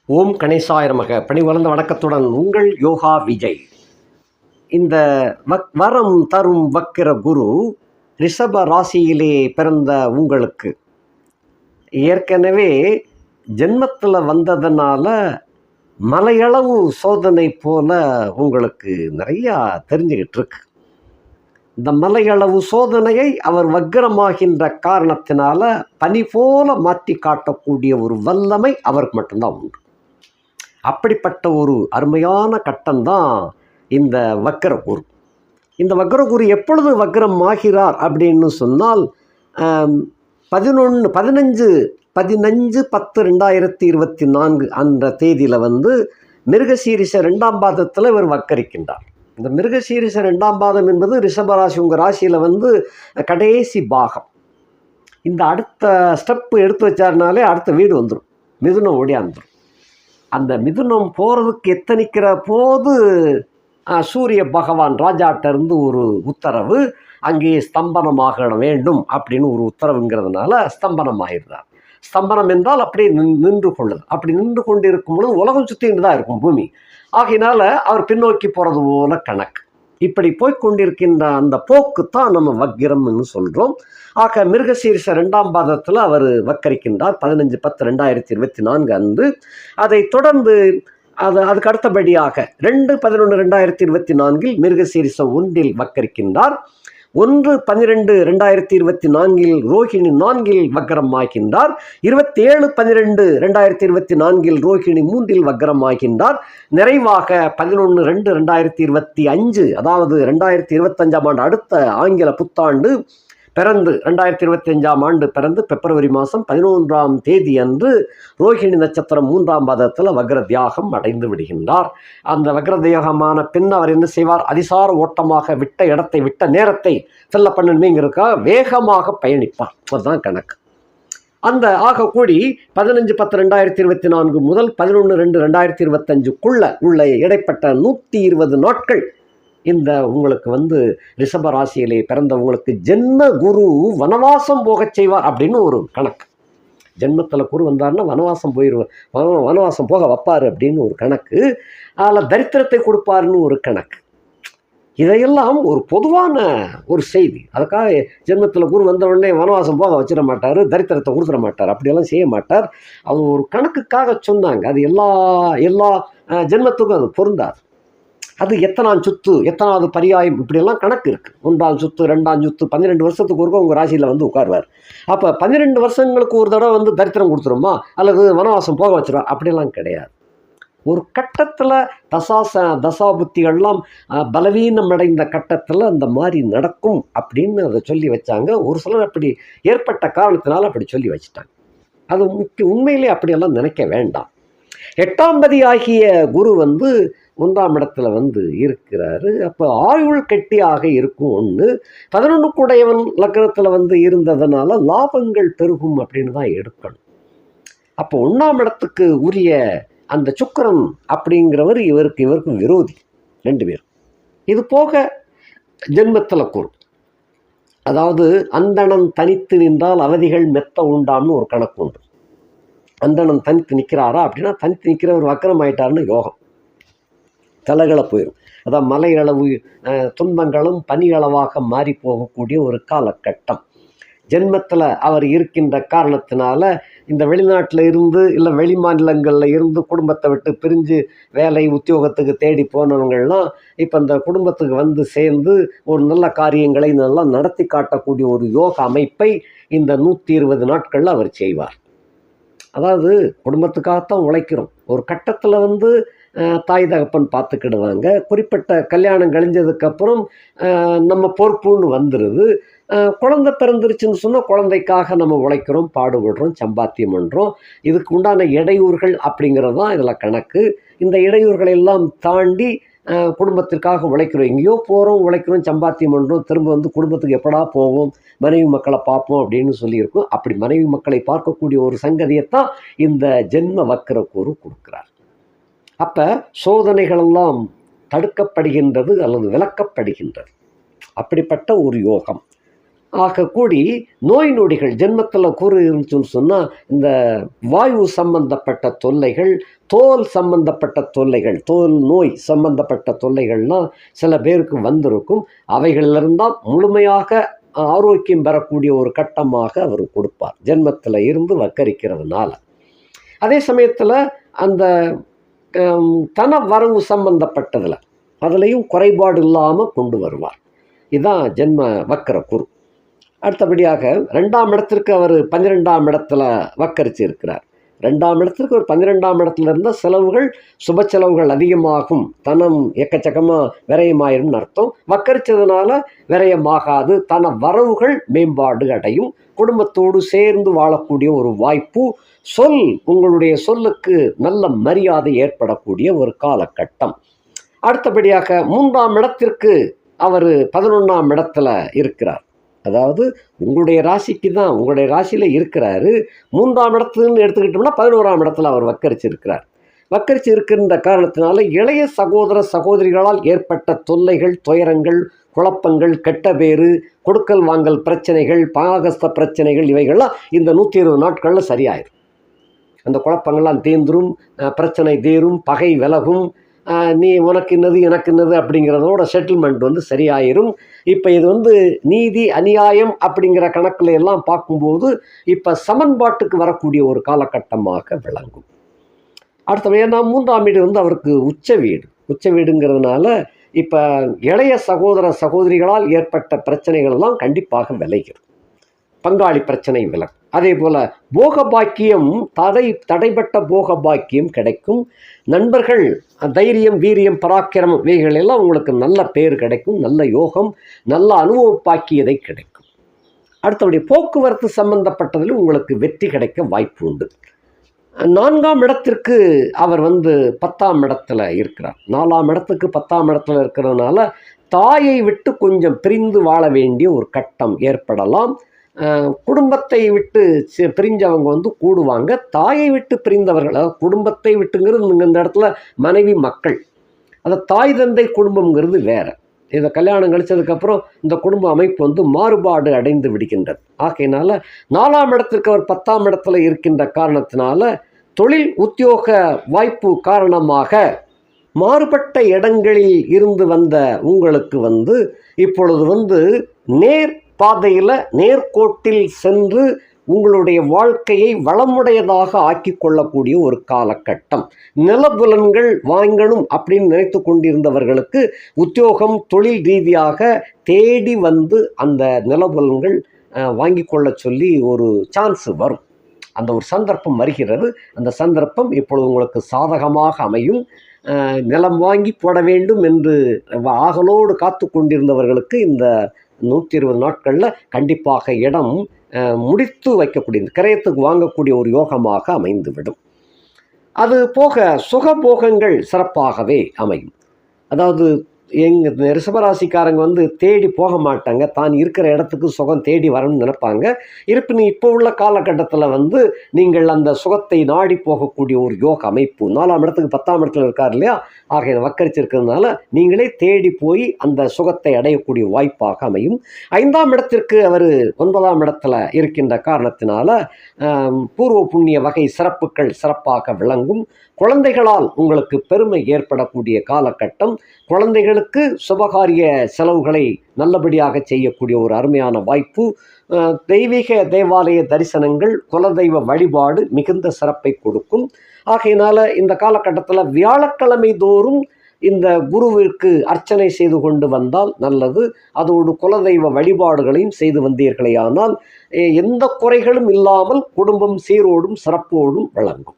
ஓம் கணேசாய நமக. பணி வளர்ந்த வணக்கத்துடன் உங்கள் யோகா விஜய். இந்த வரம் தரும் வக்கிர குரு ரிஷப ராசியிலே பிறந்த உங்களுக்கு ஏற்கனவே ஜென்மத்தில் வந்ததுனால மலையளவு சோதனை போல உங்களுக்கு நிறையா தெரிஞ்சுக்கிட்டு இருக்கு. இந்த மலையளவு சோதனையை அவர் வக்கிரமாகின்ற காரணத்தினால பனி போல மாற்றி காட்டக்கூடிய ஒரு வல்லமை அவருக்கு மட்டும்தான் உண்டு. அப்படிப்பட்ட ஒரு அருமையான கட்டம்தான் இந்த வக்கிரகுரு. இந்த வக்கிரகுரு எப்பொழுது வக்கிரம் ஆகிறார் அப்படின்னு சொன்னால் 15/10/2024 அந்த தேதியில் மிருகசீரிஷ 2ஆம் பாதத்தில் இவர் வக்கரிக்கின்றார். இந்த மிருகசீரிஷ 2ஆம் பாதம் என்பது ரிஷபராசி, உங்கள் ராசியில் கடைசி பாகம். இந்த அடுத்த ஸ்டெப்பு எடுத்து வச்சாருனாலே அடுத்த வீடு வந்துடும், மிதுனம் ஓடியாந்துடும். அந்த மிதுனம் போகிறதுக்கு எத்தனிக்கிற போது சூரிய பகவான் ராஜாட்டிருந்து ஒரு உத்தரவு, அங்கே ஸ்தம்பனமாக வேண்டும் அப்படின்னு ஒரு உத்தரவுங்கிறதுனால ஸ்தம்பனம் ஆயிடுறார். ஸ்தம்பனம் என்றால் அப்படியே நின்று கொள்ளுது. அப்படி நின்று கொண்டு இருக்கும் பொழுது உலகம் சுற்றின்னு தான் இருக்கும் பூமி. ஆகையினால அவர் பின்னோக்கி போகிறது போல கணக்கு. இப்படி போய்கொண்டிருக்கின்ற அந்த போக்கு தான் நம்ம வக்கிரம்னு சொல்கிறோம். ஆக மிருகசீரிஷ 2ஆம் பாதத்தில் அவர் வக்கரிக்கின்றார் 15/10/2024 அன்று. அதை தொடர்ந்து அதுக்கு அடுத்தபடியாக 2/11/2024 மிருகசீரிஷ 1 வக்கரிக்கின்றார். 1/12/2024 ரோஹிணி 4 வக்கரம் ஆகின்றார். 27/12/2024 ரோஹிணி 3 வக்கரம் ஆகின்றார். நிறைவாக 11/2/2025, அதாவது 2025ஆம் ஆண்டு அடுத்த ஆங்கில புத்தாண்டு பிறந்து 2025ஆம் ஆண்டு பிறந்து பிப்ரவரி மாதம் 11ஆம் தேதி அன்று ரோஹிணி நட்சத்திரம் 3ஆம் பாதத்தில் வக்ர தியாகம் அடைந்து விடுகின்றார். அந்த வக்ர தியாகமான பின் அவர் என்ன செய்வார்? அதிசார ஓட்டமாக விட்ட இடத்தை விட்ட நேரத்தை செல்ல பண்ணணுமேங்கிறதுக்காக வேகமாக பயணிப்பார். அதுதான் கணக்கு. அந்த ஆகக்கூடி 15/10/2024 முதல் 11/2/2025 உள்ள இடைப்பட்ட 120 நாட்கள் இந்த உங்களுக்கு ரிஷப ராசியிலே பிறந்தவங்களுக்கு ஜென்ம குரு வனவாசம் போகச் செய்வார் அப்படின்னு ஒரு கணக்கு. ஜென்மத்தில் குரு வந்தார்னா வனவாசம் போயிடுவார், வனவாசம் போக வைப்பார் அப்படின்னு ஒரு கணக்கு. அதில் தரித்திரத்தை கொடுப்பாருன்னு ஒரு கணக்கு. இதையெல்லாம் ஒரு பொதுவான ஒரு செய்தி. அதுக்காக ஜென்மத்தில் குரு வந்த உடனே வனவாசம் போக வச்சிட மாட்டார், தரித்திரத்தை கொடுத்துட மாட்டார், அப்படியெல்லாம் செய்ய மாட்டார். அது ஒரு கணக்குக்காக சொன்னாங்க. அது எல்லா ஜென்மத்துக்கும் அது பொருந்தாது. அது எத்தனாம் சுத்து, எத்தனாவது பரியாயம், இப்படியெல்லாம் கணக்கு இருக்குது. 1ஆம் சுத்து, 2ஆம் சுத்து, 12 வருஷத்துக்கு ஒருக்க உங்கள் ராசியில் உட்காருவார். அப்போ 12 வருஷங்களுக்கு ஒரு தடவை தரித்திரம் கொடுத்துருமா அல்லது வனவாசம் போக வச்சிடும், அப்படியெல்லாம் கிடையாது. ஒரு கட்டத்தில் தசாபுத்திகள்லாம் பலவீனம் அடைந்த கட்டத்தில் அந்த மாதிரி நடக்கும் அப்படின்னு அதை சொல்லி வச்சாங்க. ஒரு சிலர் அப்படி ஏற்பட்ட காரணத்தினால அப்படி சொல்லி வச்சுட்டாங்க. அது உண்மையிலே அப்படியெல்லாம் நினைக்க வேண்டாம். 8ஆம் பதி ஆகிய குரு 1ஆம் இடத்துல இருக்கிறாரு. அப்போ ஆயுள் கெட்டியாக இருக்கும். 11 கூடையவன் லக்னத்தில் இருந்ததுனால லாபங்கள் பெருகும் அப்படின்னு தான் எடுக்கணும். அப்போ 1ஆம் இடத்துக்கு உரிய அந்த சுக்கிரன் அப்படிங்கிறவர் இவருக்கு விரோதி, 2 பேர். இது போக ஜென்மத்தில் குரு, அதாவது அந்தணன் தனித்து நின்றால் அவதிகள் மெத்த உண்டாம்னு ஒரு கணக்கு உண்டு. அந்தணன் தனித்து நிற்கிறாரா அப்படின்னா தனித்து நிற்கிறவர் வக்கரம் ஆயிட்டார்னு யோகம், தலைகளை போயிடும். அதான் மலை அளவு துன்பங்களும் பனி அளவாக மாறி போகக்கூடிய ஒரு காலகட்டம். ஜென்மத்தில் அவர் இருக்கின்ற காரணத்தினால இந்த வெளிநாட்டில் இருந்து இல்லை வெளி மாநிலங்களில் இருந்து குடும்பத்தை விட்டு பிரிஞ்சு வேலை உத்தியோகத்துக்கு தேடி போனவங்கள்லாம் இப்போ இந்த குடும்பத்துக்கு சேர்ந்து ஒரு நல்ல காரியங்களை நல்லா நடத்தி காட்டக்கூடிய ஒரு யோக அமைப்பை இந்த 120 நாட்களில் அவர் செய்வார். அதாவது குடும்பத்துக்காகத்தான் உழைக்கிறோம். ஒரு கட்டத்தில் தாய் தகப்பன் பார்த்துக்கிடுவாங்க. குறிப்பிட்ட கல்யாணம் கழிஞ்சதுக்கப்புறம் நம்ம பொறுப்புன்னு வந்துடுது. குழந்தை பிறந்துருச்சுன்னு சொன்னால் குழந்தைக்காக நம்ம உழைக்கிறோம், பாடுபடுறோம், சம்பாத்தியம் பண்ணுறோம். இதுக்கு உண்டான இடையூறுகள் அப்படிங்கிறது தான் இதில் கணக்கு. இந்த இடையூறுகளை எல்லாம் தாண்டி குடும்பத்திற்காக உழைக்கிறோம். எங்கேயோ போகிறோம், உழைக்கிறோம், சம்பாத்தியம் பண்ணுறோம், திரும்ப குடும்பத்துக்கு எப்படா போவோம், மனைவி மக்களை பார்ப்போம் அப்படின்னு சொல்லியிருக்கோம். அப்படி மனைவி மக்களை பார்க்கக்கூடிய ஒரு சங்கதியைத்தான் இந்த ஜென்ம வக்கிர குரு கொடுக்குறார். அப்போ சோதனைகளெல்லாம் தடுக்கப்படுகின்றது அல்லது விலக்கப்படுகின்றது. அப்படிப்பட்ட ஒரு யோகம். ஆகக்கூடி நோய் நொடிகள் ஜென்மத்தில் கூறு இருந்துச்சுன்னு சொன்னால் இந்த வாயு சம்பந்தப்பட்ட தொல்லைகள், தோல் சம்பந்தப்பட்ட தொல்லைகள், தோல் நோய் சம்பந்தப்பட்ட தொல்லைகள்லாம் சில பேருக்கு வந்திருக்கும். அவைகளிலிருந்தால் முழுமையாக ஆரோக்கியம் பெறக்கூடிய ஒரு கட்டமாக அவர் கொடுப்பார் ஜென்மத்தில் இருந்து வக்கரிக்கிறதுனால. அதே சமயத்தில் அந்த தன வரவு சம்பந்தப்பட்டதில் அதுலேயும் குறைபாடு இல்லாமல் கொண்டு வருவார். இதுதான் ஜென்ம வக்கர குரு. அடுத்தபடியாக 2ஆம் இடத்திற்கு அவர் 12ஆம் இடத்துல வக்கரித்து இருக்கிறார். 2ஆம் இடத்திற்கு ஒரு 12ஆம் இடத்துல இருந்த செலவுகள், சுப செலவுகள் அதிகமாகும், தனம் எக்கச்சக்கமாக விரயமாயிரும் அர்த்தம். வக்கரிச்சதுனால விரயமாகாது, தன வரவுகள் மேம்பாடு அடையும், குடும்பத்தோடு சேர்ந்து வாழக்கூடிய ஒரு வாய்ப்பு, உங்களுடைய சொல்லுக்கு நல்ல மரியாதை ஏற்படக்கூடிய ஒரு காலகட்டம். அடுத்தபடியாக 3ஆம் இடத்திற்கு அவர் 11ஆம் இடத்துல இருக்கிறார். அதாவது உங்களுடைய ராசிக்கு தான், உங்களுடைய ராசியில் இருக்கிறாரு. 3ஆம் இடத்துன்னு எடுத்துக்கிட்டோம்னா 11ஆம் இடத்துல அவர் வக்கரிச்சிருக்கிறார். வக்கரிச்சு இருக்கின்ற காரணத்தினால இளைய சகோதர சகோதரிகளால் ஏற்பட்ட தொல்லைகள், துயரங்கள், குழப்பங்கள், கெட்ட பேரு, கொடுக்கல் வாங்கல் பிரச்சனைகள், பாகஸ்த பிரச்சனைகள், இவைகள்லாம் இந்த 120 நாட்களில் சரியாயிடும். அந்த குழப்பங்கள்லாம் தீர்ந்துரும், பிரச்சனை தீரும், பகை விலகும், நீ உனக்கு இன்னது எனக்கு இன்னது அப்படிங்கிறதோட செட்டில்மெண்ட் சரியாயிரும். இப்போ இது நீதி அநியாயம் அப்படிங்கிற கணக்கில் எல்லாம் பார்க்கும்போது இப்போ சமன்பாட்டுக்கு வரக்கூடிய ஒரு காலகட்டமாக விளங்கும். அடுத்த ஏன்னா 3ஆம் வீடு அவருக்கு உச்ச வீடுங்கிறதுனால இப்போ இளைய சகோதர சகோதரிகளால் ஏற்பட்ட பிரச்சனைகள்லாம் கண்டிப்பாக விளைகிறது. பங்காளி பிரச்சனை விலகும். அதே போல் போக பாக்கியம், தடைப்பட்ட போக பாக்கியம் கிடைக்கும். நண்பர்கள் தைரியம், வீரியம், பராக்கிரமம் இவைகளெல்லாம் உங்களுக்கு நல்ல பேர் கிடைக்கும், நல்ல யோகம், நல்ல அனுபவ பாக்கியதை கிடைக்கும். அடுத்தபடி போக்குவரத்து சம்பந்தப்பட்டதில் உங்களுக்கு வெற்றி கிடைக்க வாய்ப்பு உண்டு. 4ஆம் இடத்திற்கு அவர் 10ஆம் இடத்துல இருக்கிறார். 4ஆம் இடத்துக்கு 10ஆம் இடத்துல இருக்கிறதுனால தாயை விட்டு கொஞ்சம் பிரிந்து வாழ வேண்டிய ஒரு கட்டம் ஏற்படலாம். குடும்பத்தை விட்டு பிரிஞ்சவங்க கூடுவாங்க. தாயை விட்டு பிரிந்தவர்கள், அதாவது குடும்பத்தை விட்டுங்கிறது இந்த இடத்துல மனைவி மக்கள், அதை தாய் தந்தை குடும்பம்ங்கிறது வேற. இதை கல்யாணம் கழிச்சதுக்கப்புறம் இந்த குடும்ப அமைப்பு மாறுபாடு அடைந்து விடுகின்றது. ஆகையினால 4ஆம் இடத்திற்கு அவர் 10ஆம் இடத்துல இருக்கின்ற காரணத்தினால தொழில் உத்தியோக வாய்ப்பு காரணமாக மாறுபட்ட இடங்களில் இருந்து வந்த உங்களுக்கு இப்பொழுது நேர் பாதையில், நேர்கோட்டில் சென்று உங்களுடைய வாழ்க்கையை வளமுடையதாக ஆக்கி கொள்ளக்கூடிய ஒரு காலகட்டம். நிலபுலன்கள் வாங்கணும் அப்படின்னு நினைத்து கொண்டிருந்தவர்களுக்கு உத்தியோகம், தொழில் ரீதியாக தேடி அந்த நிலபுலன்கள் வாங்கி கொள்ள சொல்லி ஒரு சான்ஸ் வரும். அந்த ஒரு சந்தர்ப்பம் வருகிறது. அந்த சந்தர்ப்பம் இப்பொழுது உங்களுக்கு சாதகமாக அமையும். நிலம் வாங்கி போட வேண்டும் என்று ஆகலோடு காத்து கொண்டிருந்தவர்களுக்கு இந்த 120 நாட்களில் கண்டிப்பாக இடம் முடித்து வைக்கக்கூடிய, கிரயத்துக்கு வாங்கக்கூடிய ஒரு யோகமாக அமைந்துவிடும். அது போக சுகபோகங்கள் சிறப்பாகவே அமையும். அதாவது எங்கள் ரிஷபராசிக்காரங்க தேடி போக மாட்டாங்க, தான் இருக்கிற இடத்துக்கு சுகம் தேடி வரணும்னு நினைப்பாங்க. இருப்பினும் இப்போ உள்ள காலகட்டத்தில் நீங்கள் அந்த சுகத்தை நாடி போகக்கூடிய ஒரு யோக அமைப்பு. 4ஆம் இடத்துக்கு 10ஆம் இடத்துல இருக்கார் இல்லையா, ஆக வக்கரிச்சிருக்கிறதுனால நீங்களே தேடி போய் அந்த சுகத்தை அடையக்கூடிய வாய்ப்பாக அமையும். 5ஆம் இடத்திற்கு அவர் 9ஆம் இடத்துல இருக்கின்ற காரணத்தினால பூர்வ புண்ணிய வகை சிறப்புகள் சிறப்பாக விளங்கும். குழந்தைகளால் உங்களுக்கு பெருமை ஏற்படக்கூடிய காலகட்டம். குழந்தைகளுக்கு சுபகாரிய செலவுகளை நல்லபடியாக செய்யக்கூடிய ஒரு அருமையான வாய்ப்பு. தெய்வீக தேவாலய தரிசனங்கள், குலதெய்வ வழிபாடு மிகுந்த சிறப்பை கொடுக்கும். ஆகையினால இந்த காலகட்டத்தில் வியாழக்கிழமை தோறும் இந்த குருவிற்கு அர்ச்சனை செய்து கொண்டு வந்தால் நல்லது. அதோடு குலதெய்வ வழிபாடுகளையும் செய்து வந்தீர்களேயானால் எந்த குறைகளும் இல்லாமல் குடும்பம் சீரோடும் சிறப்போடும் விளங்கும்.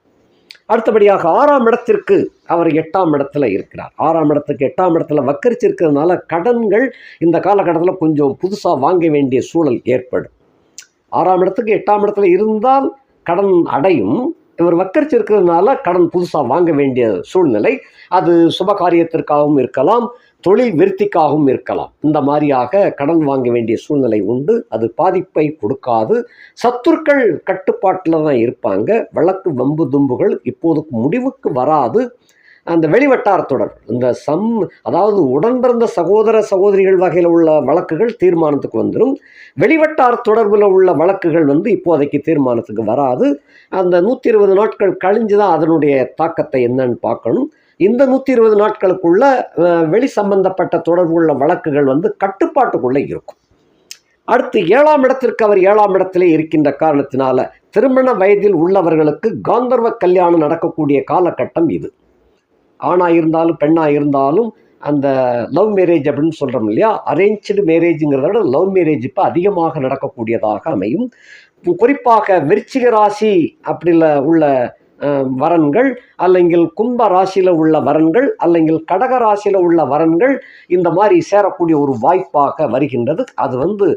அடுத்தபடியாக 6ஆம் இடத்திற்கு அவர் 8ஆம் இடத்துல இருக்கிறார். 6ஆம் இடத்துக்கு 8ஆம் இடத்துல வக்கரிச்சிருக்கிறதுனால கடன்கள் இந்த காலகட்டத்தில் கொஞ்சம் புதுசாக வாங்க வேண்டிய சூழல் ஏற்படும். 6ஆம் இடத்துக்கு 8ஆம் இடத்துல இருந்தால் கடன் அடையும். இவர் வக்கரிச்சிருக்கிறதுனால கடன் புதுசாக வாங்க வேண்டிய சூழ்நிலை. அது சுபகாரியத்திற்காகவும் இருக்கலாம், தொழில் விருத்திக்காகவும் இருக்கலாம். இந்த மாதிரியாக கடன் வாங்க வேண்டிய சூழ்நிலை உண்டு. அது பாதிப்பை கொடுக்காது. சத்துருக்கள் கட்டுப்பாட்டில் தான் இருப்பாங்க. வழக்கு வம்பு தும்புகள் இப்போதுக்கு முடிவுக்கு வராது. அந்த வெளிவட்டார தொடர் இந்த அதாவது உடன் பிறந்த சகோதர சகோதரிகள் வகையில் உள்ள வழக்குகள் தீர்மானத்துக்கு வந்துடும். வெளிவட்டார தொடர்பில் உள்ள வழக்குகள் வந்து இப்போதைக்கு தீர்மானத்துக்கு வராது. அந்த 120 நாட்கள் கழிஞ்சு தான் அதனுடைய தாக்கத்தை என்னன்னு பார்க்கணும். இந்த 120 நாட்களுக்குள்ள வெளி சம்பந்தப்பட்ட தொடர்பு உள்ள வழக்குகள் வந்து கட்டுப்பாட்டுக்குள்ளே இருக்கும். அடுத்து 7ஆம் இடத்திற்கு அவர் 7ஆம் இடத்திலே இருக்கின்ற காரணத்தினால திருமண வயதில் உள்ளவர்களுக்கு காந்தர்வ கல்யாணம் நடக்கக்கூடிய காலகட்டம் இது. ஆணாக இருந்தாலும் பெண்ணாக இருந்தாலும் அந்த லவ் மேரேஜ் அப்படின்னு சொல்கிறோம் இல்லையா, அரேஞ்சு மேரேஜுங்கிறத விட லவ் மேரேஜ் இப்போ அதிகமாக நடக்கக்கூடியதாக அமையும். குறிப்பாக விருச்சிக ராசி அப்படில உள்ள வரன்கள், அல்லங்கில் கும்ப ராசியில் உள்ள வரன்கள், அல்லங்கில் கடக ராசியில் உள்ள வரன்கள் இந்த மாதிரி சேரக்கூடிய ஒரு வாய்ப்பாக வருகின்றது. அது வந்து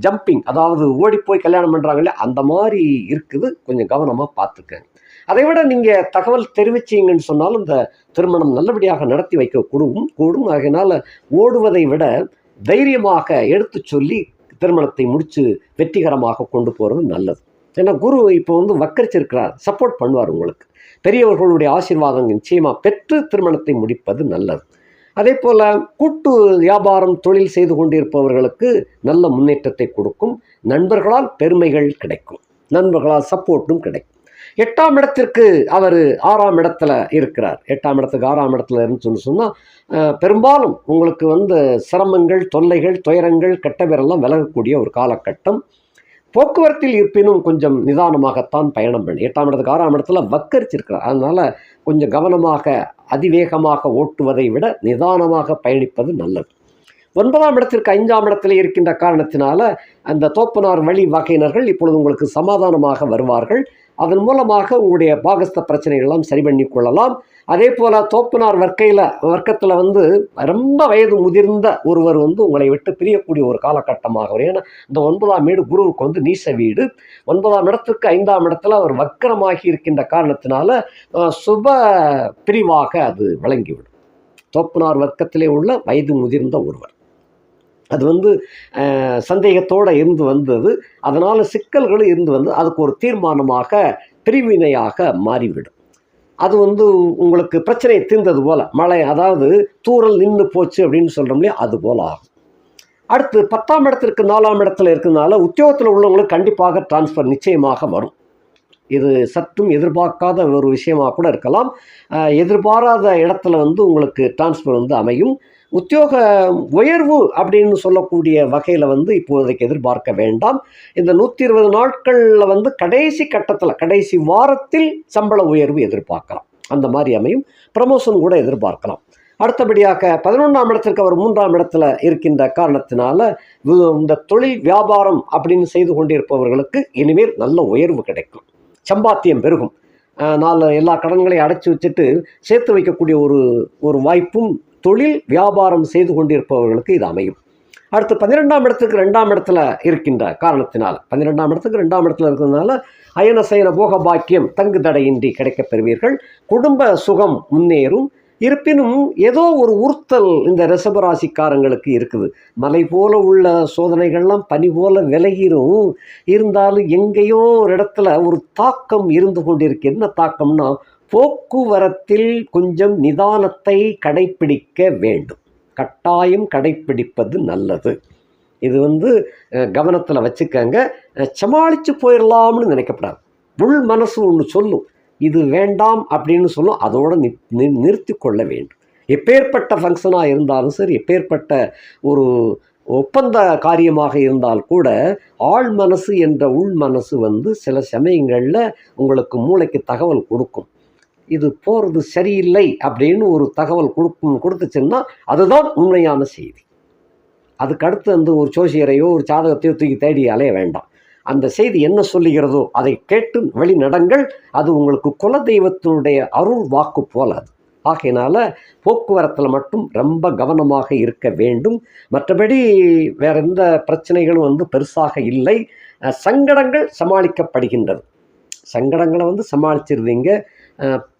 ஜம்பிங், அதாவது ஓடிப்போய் கல்யாணம் பண்ணுறாங்களே அந்த மாதிரி இருக்குது. கொஞ்சம் கவனமாக பார்த்துக்கங்க. அதை விட நீங்கள் தகவல் தெரிவிச்சிங்கன்னு சொன்னாலும் இந்த திருமணம் நல்லபடியாக நடத்தி வைக்க கூடும். ஆகையினால ஓடுவதை விட தைரியமாக எடுத்து சொல்லி திருமணத்தை முடித்து வெற்றிகரமாக கொண்டு போகிறது நல்லது. ஏன்னா குரு இப்போ வந்து வக்கரிச்சிருக்கிறார், சப்போர்ட் பண்ணுவார் உங்களுக்கு. பெரியவர்களுடைய ஆசீர்வாதம் நிச்சயமாக பெற்று திருமணத்தை முடிப்பது நல்லது. அதே போல் கூட்டு வியாபாரம் தொழில் செய்து கொண்டிருப்பவர்களுக்கு நல்ல முன்னேற்றத்தை கொடுக்கும். நண்பர்களால் பெருமைகள் கிடைக்கும், நண்பர்களால் சப்போர்ட்டும் கிடைக்கும். 8ஆம் இடத்திற்கு அவர் 6ஆம் இடத்துல இருக்கிறார். 8ஆம் இடத்துக்கு 6ஆம் இடத்துல இருந்துச்சுன்னு சொன்னால் பெரும்பாலும் உங்களுக்கு வந்து சிரமங்கள், தொல்லைகள், துயரங்கள், கெட்டவரெல்லாம் விலகக்கூடிய ஒரு காலகட்டம். போக்குவரத்தில் இருப்பினும் கொஞ்சம் நிதானமாகத்தான் பயணம் பண்ணி 8ஆம் இடத்துக்கு 6ஆம் இடத்துல வக்கரிச்சிருக்கிறார். அதனால் கொஞ்சம் கவனமாக அதிவேகமாக ஓட்டுவதை விட நிதானமாக பயணிப்பது நல்லது. 9ஆம் இடத்திற்கு 5ஆம் இடத்தில் இருக்கின்ற காரணத்தினால அந்த தோப்பனார் வழி வகையினர்கள் இப்பொழுது உங்களுக்கு சமாதானமாக வருவார்கள். அதன் மூலமாக உங்களுடைய பாகஸ்த பிரச்சனைகள்லாம் சரி பண்ணி கொள்ளலாம். அதே போல் தோப்பனார் வர்க்கத்தில் வந்து ரொம்ப வயது முதிர்ந்த ஒருவர் வந்து உங்களை விட்டு பிரியக்கூடிய ஒரு காலகட்டமாக வரும். ஏன்னா இந்த 9ஆம் வீடு குருவுக்கு வந்து நீச வீடு. 9ஆம் இடத்துக்கு 5ஆம் இடத்துல அவர் வக்கரமாகி இருக்கின்ற காரணத்தினால சுப பிரிவாக அது விளங்கிவிடும். தோப்பனார் வர்க்கத்திலே உள்ள வயது முதிர்ந்த ஒருவர் அது வந்து சந்தேகத்தோடு இருந்து வந்தது, அதனால் சிக்கல்களும் இருந்து வந்து அதுக்கு ஒரு தீர்மானமாக பிரிவினையாக மாறிவிடும். அது வந்து உங்களுக்கு பிரச்சனை தீர்ந்தது போல், மழை அதாவது தூரல் நின்று போச்சு அப்படின்னு சொல்கிறோம் இல்லையா, அது போல் ஆகும். அடுத்து 10ஆம் இடத்திற்கு 4ஆம் இடத்துல இருக்கிறதுனால உத்தியோகத்தில் உள்ளவங்களுக்கு கண்டிப்பாக டிரான்ஸ்ஃபர் நிச்சயமாக வரும். இது சற்றும் எதிர்பார்க்காத ஒரு விஷயமாக கூட இருக்கலாம். எதிர்பாராத இடத்துல வந்து உங்களுக்கு டிரான்ஸ்ஃபர் வந்து அமையும். உத்தியோக உயர்வு அப்படின்னு சொல்லக்கூடிய வகையில் வந்து இப்போதைக்கு எதிர்பார்க்க வேண்டாம். இந்த 120 நாட்களில் வந்து கடைசி கட்டத்தில் கடைசி வாரத்தில் சம்பள உயர்வு எதிர்பார்க்கலாம். அந்த மாதிரி அமையும். ப்ரமோஷன் கூட எதிர்பார்க்கலாம். அடுத்தபடியாக 11ஆம் இடத்திற்கு அவர் 3ஆம் இடத்துல இருக்கின்ற காரணத்தினால இந்த தொழில் வியாபாரம் அப்படின்னு செய்து கொண்டிருப்பவர்களுக்கு இனிமேல் நல்ல உயர்வு கிடைக்கும், சம்பாத்தியம் பெருகும். எல்லா கடன்களையும் அடைச்சி வச்சுட்டு சேர்த்து வைக்கக்கூடிய ஒரு வாய்ப்பும் தொழில் வியாபாரம் செய்து கொண்டிருப்பவர்களுக்கு இது அமையும். அடுத்து 12ஆம் இடத்துக்கு 2ஆம் இடத்துல இருக்கின்ற காரணத்தினால 12ஆம் இடத்துக்கு 2ஆம் இடத்துல இருக்கிறதுனால அயன சயன போக பாக்கியம் தங்கு தடையின்றி கிடைக்கப் பெறுவீர்கள். குடும்ப சுகம் முன்னேறும். இருப்பினும் ஏதோ ஒரு உறுத்தல் இந்த ரிஷபராசிக்காரங்களுக்கு இருக்குது. மலை போல உள்ள சோதனைகள்லாம் பனி போல விலகிரும். இருந்தாலும் எங்கேயோ ஒரு இடத்துல ஒரு தாக்கம் இருந்து கொண்டிருக்கு. என்ன தாக்கம்னா, போக்குவரத்தில் கொஞ்சம் நிதானத்தை கடைப்பிடிக்க வேண்டும். கட்டாயம் கடைப்பிடிப்பது நல்லது. இது வந்து கவனத்தில் வச்சுக்கங்க. சமாளித்து போயிடலாம்னு நினைக்கப்படாது. உள் மனசு ஒன்று சொல்லும், இது வேண்டாம் அப்படின்னு சொல்லும். அதோடு நிறுத்தி கொள்ள வேண்டும். எப்பேற்பட்ட ஃபங்க்ஷனாக இருந்தாலும் சரி, எப்பேற்பட்ட ஒரு ஒப்பந்த காரியமாக இருந்தால் கூட ஆழ் மனசு என்ற உள் மனசு வந்து சில சமயங்களில் உங்களுக்கு மூளைக்கு தகவல் கொடுக்கும். இது போகிறது சரியில்லை அப்படின்னு ஒரு தகவல் கொடுத்துச்சுன்னா அதுதான் உண்மையான செய்தி. அதுக்கு அடுத்து வந்து ஒரு ஜோசியரையோ ஒரு ஜாதகத்தையோ தூக்கி தேடி அலைய வேண்டாம். அந்த செய்தி என்ன சொல்லுகிறதோ அதை கேட்டு வழி நடங்கள். அது உங்களுக்கு குலதெய்வத்தினுடைய அருள் வாக்கு போல அது. ஆகையினால போக்குவரத்தில் மட்டும் ரொம்ப கவனமாக இருக்க வேண்டும். மற்றபடி வேற எந்த பிரச்சனைகளும் வந்து பெருசாக இல்லை. சங்கடங்கள் சமாளிக்கப்படுகின்றது. சங்கடங்களை வந்து சமாளிச்சிருந்தீங்க.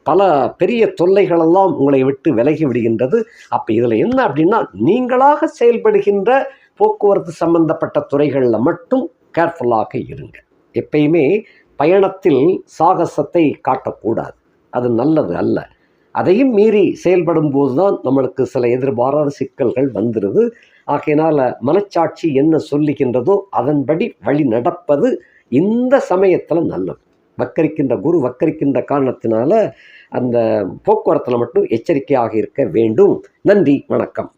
பல பெரிய தொல்லைகளெல்லாம் உங்களை விட்டு விலகி விடுகின்றது. அப்போ இதில் என்ன அப்படின்னா, நீங்களாக செயல்படுகின்ற போக்குவரத்து சம்பந்தப்பட்ட துறைகளில் மட்டும் கேர்ஃபுல்லாக இருங்க. எப்பயுமே பயணத்தில் சாகசத்தை காட்டக்கூடாது, அது நல்லது அல்ல. அதையும் மீறி செயல்படும் போது தான் நம்மளுக்கு சில எதிர்பாராத சிக்கல்கள் வந்துடுது. ஆகையினால் மனச்சாட்சி என்ன சொல்லுகின்றதோ அதன்படி வழி நடப்பது இந்த சமயத்தில் நல்லது. வக்கரிக்கின்ற குரு வக்கரிக்கின்ற காரணத்தினால அந்த போக்குவரத்தில் மட்டும் எச்சரிக்கையாக இருக்க வேண்டும். நன்றி, வணக்கம்.